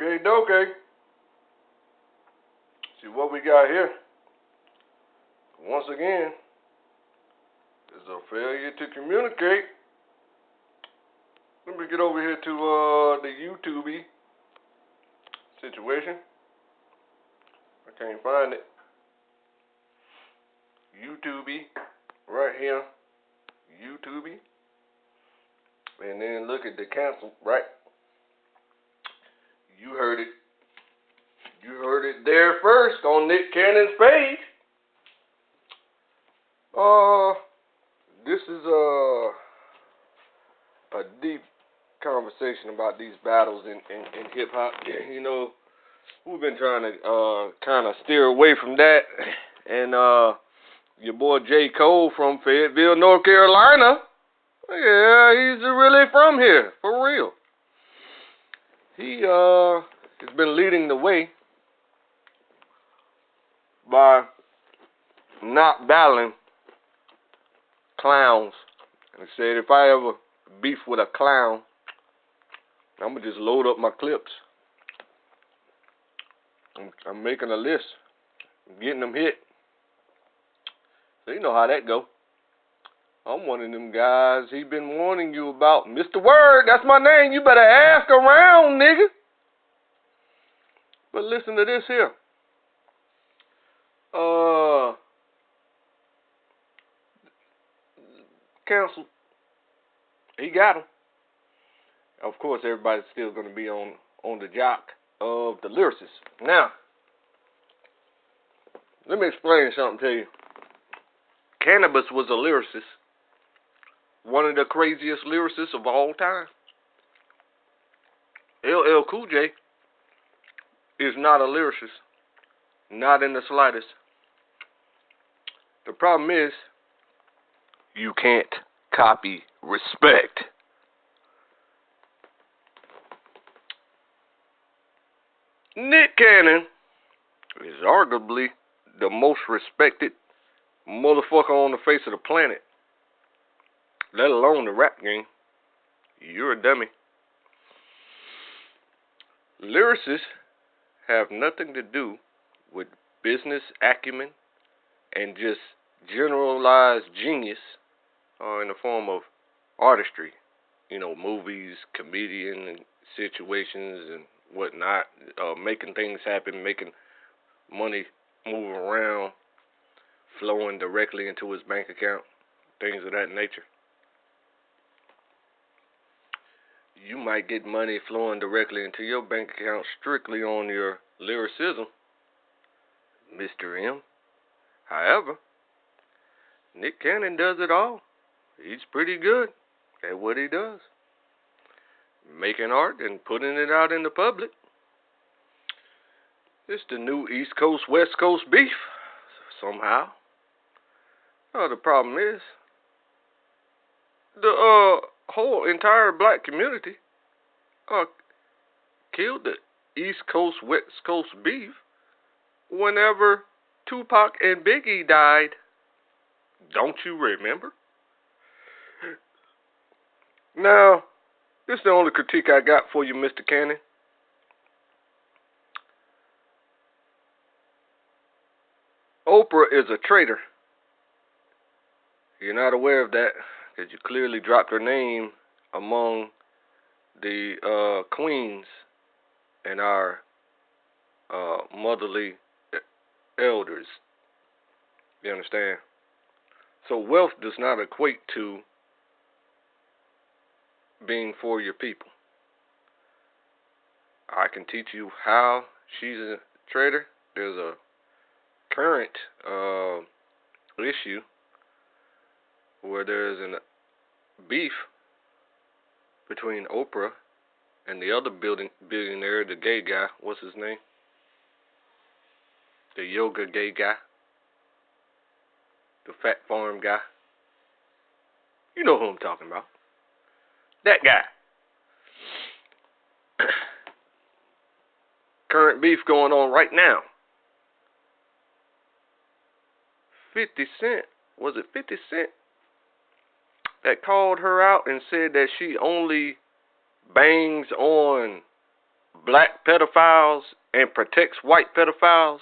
Okay, dokie. See what we got here. Once again, there's a failure to communicate. Let me get over here to the YouTube situation. I can't find it. YouTube, right here. YouTube. And then look at the cancel, right? You heard it. You heard it there first on Nick Cannon's page. This is a deep conversation about these battles in hip hop. You know, we've been trying to kind of steer away from that. And your boy J. Cole from Fayetteville, North Carolina. Yeah, he's really from here, for real. He has been leading the way by not battling clowns. And he said, if I ever beef with a clown, I'm going to just load up my clips. I'm making a list. I'm getting them hit. So you know how that go. I'm one of them guys he been warning you about. Mr. Word, that's my name. You better ask around, nigga. But listen to this here. Cancel. He got him. Of course, everybody's still going to be on the jock of the lyricist. Now, let me explain something to you. Cannabis was a lyricist. One of the craziest lyricists of all time. LL Cool J is not a lyricist. Not in the slightest. The problem is, you can't copy respect. Nick Cannon is arguably the most respected motherfucker on the face of the planet. Let alone the rap game. You're a dummy. Lyricists have nothing to do with business acumen and just generalized genius in the form of artistry. You know, movies, comedian and situations and whatnot. Making things happen, making money move around, flowing directly into his bank account. Things of that nature. You might get money flowing directly into your bank account strictly on your lyricism, Mr. M. However, Nick Cannon does it all. He's pretty good at what he does. Making art and putting it out in the public. It's the new East Coast, West Coast beef, somehow. The problem is, the whole entire black community killed the East Coast, West Coast beef whenever Tupac and Biggie died. Don't you remember? Now, this is the only critique I got for you, Mr. Cannon. Oprah is a traitor. You're not aware of that because you clearly dropped her name among the queens and our motherly elders. You understand? So wealth does not equate to being for your people. I can teach you how she's a traitor. There's a current issue where there's a beef between Oprah and the other billionaire, the gay guy. What's his name? The yoga gay guy. The fat farm guy. You know who I'm talking about. That guy. Current beef going on right now. 50 Cent. Was it 50 Cent? That called her out and said that she only bangs on black pedophiles and protects white pedophiles.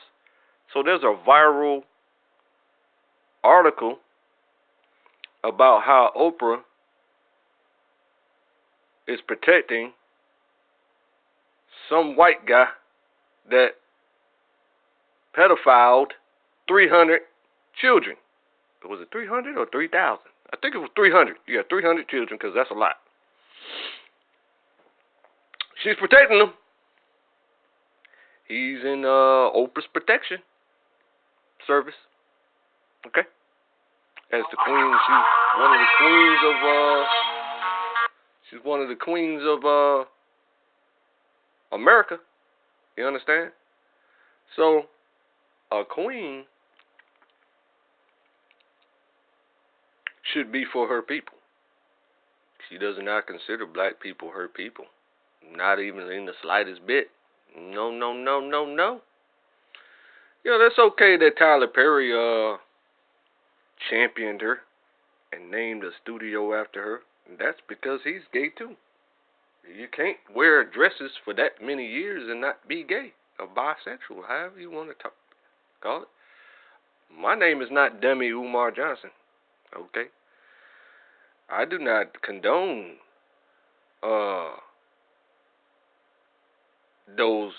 So there's a viral article about how Oprah is protecting some white guy that pedophiled 300 children. Was it 300 or 3,000? I think it was 300. Yeah, 300 children, because that's a lot. She's protecting them. He's in Oprah's protection service. Okay? As the queen, she's one of the queens of she's one of the queens of America. You understand? So a queen should be for her people. She does not consider black people her people. Not even in the slightest bit. No, no, no, no, no. You know, that's okay that Tyler Perry championed her and named a studio after her. That's because he's gay too. You can't wear dresses for that many years and not be gay or bisexual, however you want to call it. My name is not Demi Umar Johnson, okay? I do not condone those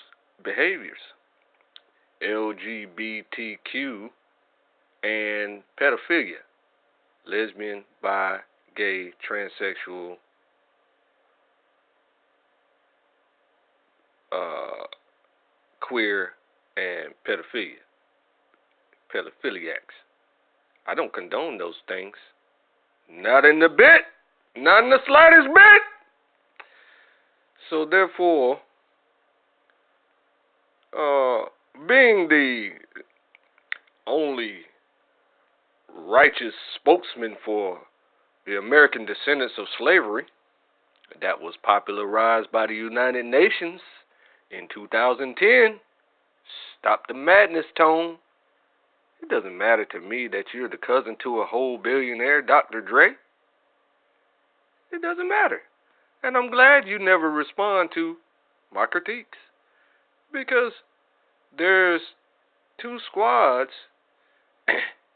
behaviors, LGBTQ and pedophilia, lesbian, bi, gay, transsexual, queer, and pedophiliacs. I don't condone those things. Not in the bit. Not in the slightest bit. So therefore, being the only righteous spokesman for the American descendants of slavery that was popularized by the United Nations in 2010, stop the madness tone. It doesn't matter to me that you're the cousin to a whole billionaire, Dr. Dre. It doesn't matter. And I'm glad you never respond to my critiques. Because there's two squads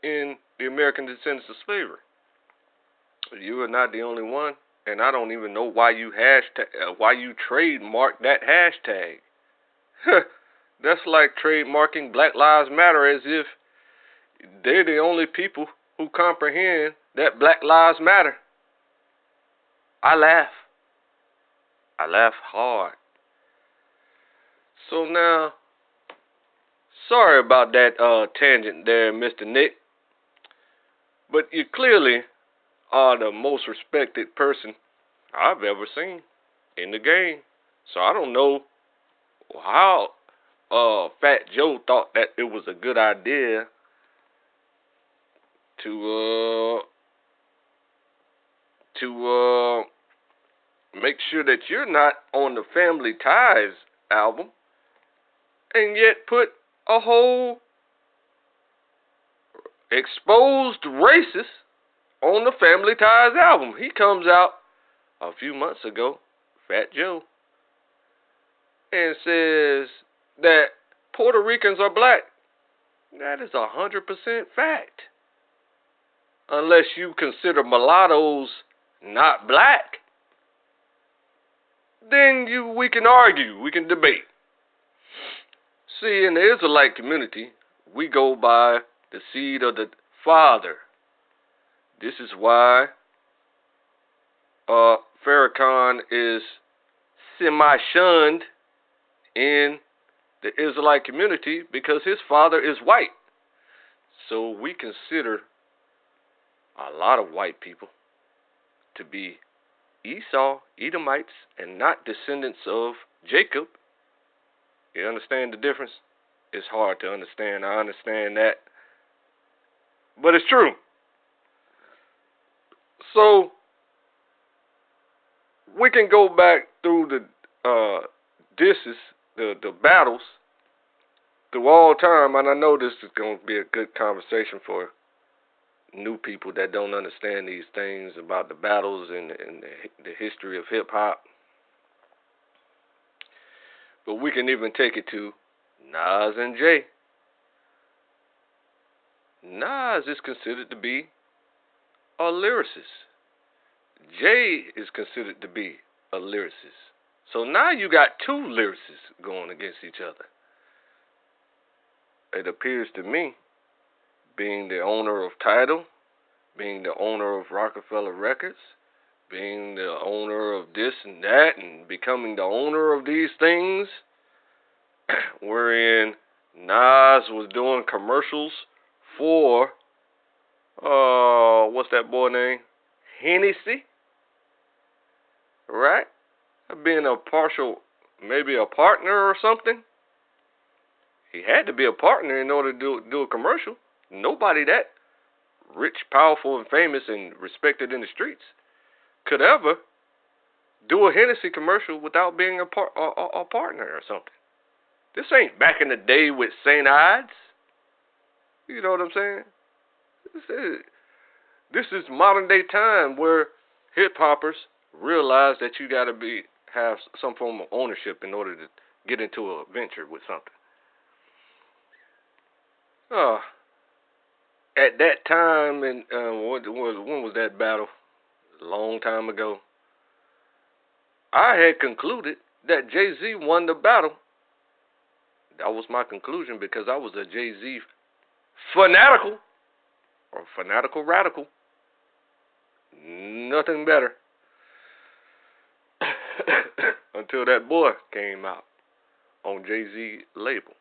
in the American descendants of slavery. You are not the only one. And I don't even know why you trademarked that hashtag. That's like trademarking Black Lives Matter as if they're the only people who comprehend that Black Lives Matter. I laugh. I laugh hard. So now, sorry about that tangent there, Mr. Nick. But you clearly are the most respected person I've ever seen in the game. So I don't know how Fat Joe thought that it was a good idea to make sure that you're not on the Family Ties album and yet put a whole exposed racist on the Family Ties album. He comes out a few months ago, Fat Joe, and says that Puerto Ricans are black. That is 100% fact. Unless you consider mulattoes not black, then we can argue, we can debate. See, in the Israelite community, we go by the seed of the father. This is why Farrakhan is semi-shunned in the Israelite community because his father is white. So we consider a lot of white people to be Esau, Edomites, and not descendants of Jacob. You understand the difference? It's hard to understand. I understand that. But it's true. So we can go back through the disses, the battles, through all time, and I know this is going to be a good conversation for new people that don't understand these things about the battles and the history of hip-hop. But we can even take it to Nas and Jay. Nas is considered to be a lyricist. Jay is considered to be a lyricist. So now you got two lyricists going against each other. It appears to me, being the owner of Tidal, being the owner of Rockefeller Records, being the owner of this and that, and becoming the owner of these things, wherein Nas was doing commercials for, what's that boy name? Hennessy, right? Being a partial, maybe a partner or something. He had to be a partner in order to do a commercial. Nobody that rich, powerful, and famous and respected in the streets could ever do a Hennessy commercial without being a partner or something. This ain't back in the day with St. Ides. You know what I'm saying? This is modern day time where hip hoppers realize that you gotta have some form of ownership in order to get into a venture with something. At that time, and when was that battle? A long time ago. I had concluded that Jay-Z won the battle. That was my conclusion because I was a Jay-Z fanatical or fanatical radical. Nothing better. Until that boy came out on Jay-Z label.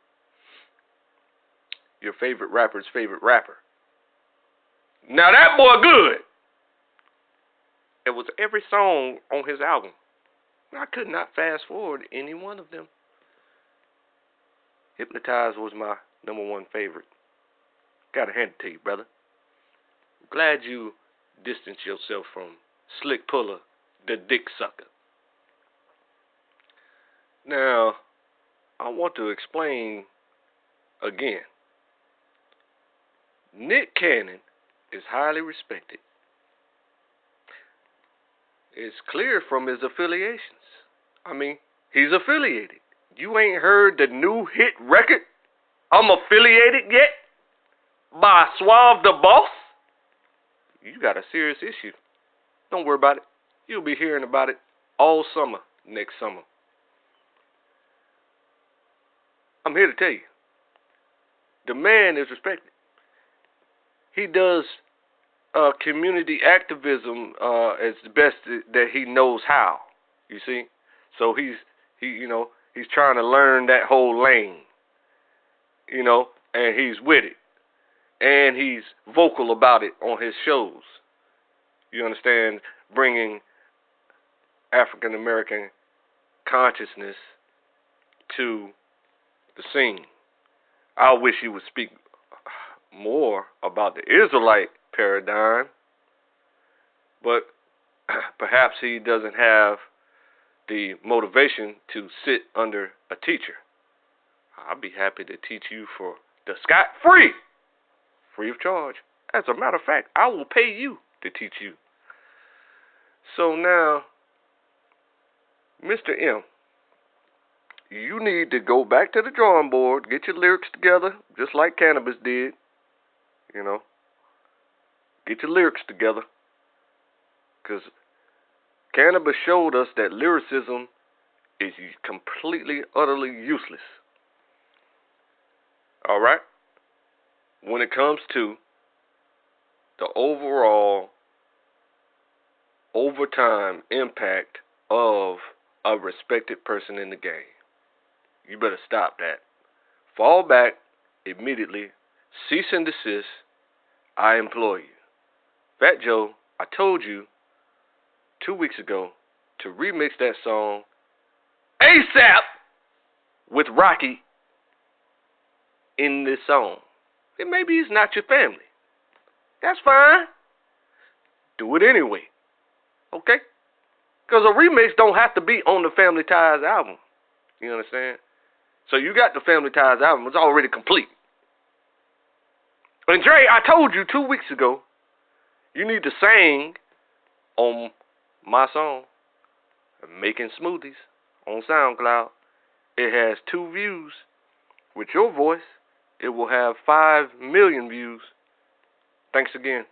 Your favorite rapper's favorite rapper. Now that boy good. It was every song on his album. I could not fast forward any one of them. Hypnotize was my number one favorite. Gotta hand it to you, brother. Glad you distanced yourself from Slick Puller, the dick sucker. Now, I want to explain again. Nick Cannon is highly respected. It's clear from his affiliations. I mean, he's affiliated. You ain't heard the new hit record, I'm Affiliated, yet? By Suave the Boss? You got a serious issue. Don't worry about it. You'll be hearing about it all summer, next summer. I'm here to tell you, the man is respected. He does community activism as the best that he knows how. You see, so he's trying to learn that whole lane. And he's with it, and he's vocal about it on his shows. You understand, bringing African American consciousness to the scene. I wish he would speak more about the Israelite paradigm, but perhaps he doesn't have the motivation to sit under a teacher. I'll be happy to teach you for the scot-free, free of charge. As a matter of fact, I will pay you to teach you. So now, Mr. M, you need to go back to the drawing board, get your lyrics together, just like Cannabis did. Get your lyrics together. Because Cannabis showed us that lyricism is completely, utterly useless. Alright? When it comes to the overall, overtime impact of a respected person in the game. You better stop that. Fall back immediately. Cease and desist. I implore you. Fat Joe, I told you 2 weeks ago to remix that song ASAP with Rocky in this song. And maybe he's not your family. That's fine. Do it anyway. Okay? Because a remix don't have to be on the Family Ties album. You understand? So you got the Family Ties album. It's already complete. And Dre, I told you 2 weeks ago, you need to sing on my song, Making Smoothies, on SoundCloud. it has 2 views. With your voice, it will have 5 million views. Thanks again.